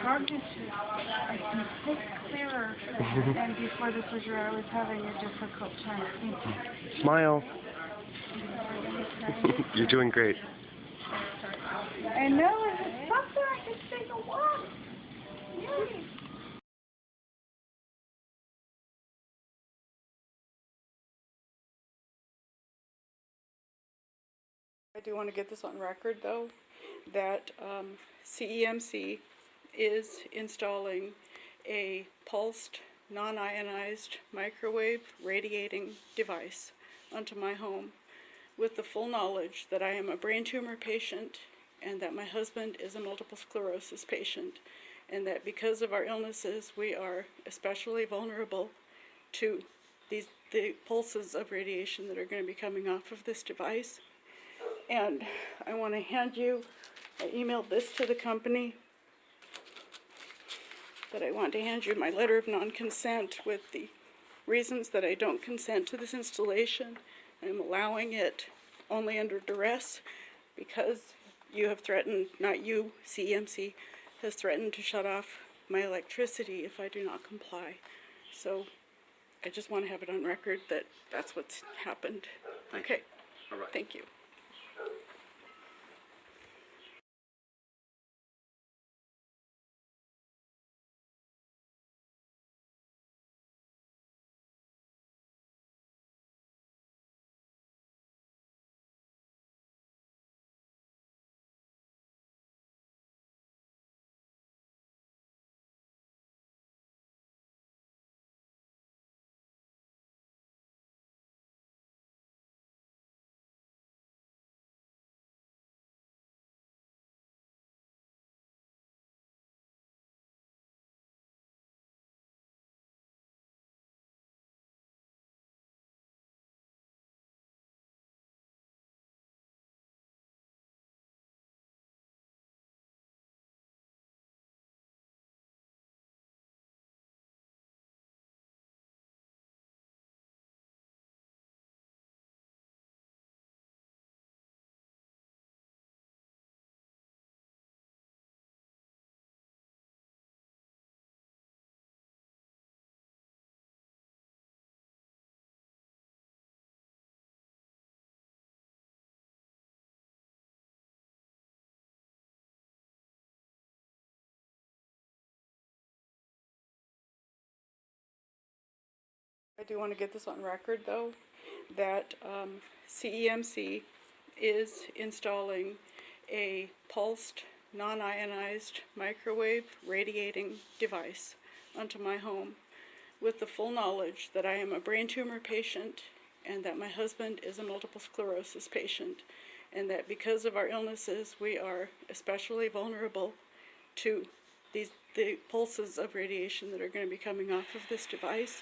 Cognition, I can think clearer than before the surgery. I was having a difficult time thinking. Smile. You're doing great. I know, if it's something I can take a walk. Yay. I do want to get this on record, though, that CEMC is installing a pulsed, non-ionized microwave radiating device onto my home with the full knowledge that I am a brain tumor patient and that my husband is a multiple sclerosis patient, and that because of our illnesses we are especially vulnerable to the pulses of radiation that are going to be coming off of this device. And I want to hand you, I emailed this to the company, but I want to hand you my letter of non-consent with the reasons that I don't consent to this installation. I'm allowing it only under duress because you have threatened, not you, CEMC, has threatened to shut off my electricity if I do not comply. So I just want to have it on record that that's what's happened. Okay. All right. Thank you. I do want to get this on record, though, that CEMC is installing a pulsed, non-ionized microwave radiating device onto my home with the full knowledge that I am a brain tumor patient and that my husband is a multiple sclerosis patient, and that because of our illnesses we are especially vulnerable to the pulses of radiation that are going to be coming off of this device.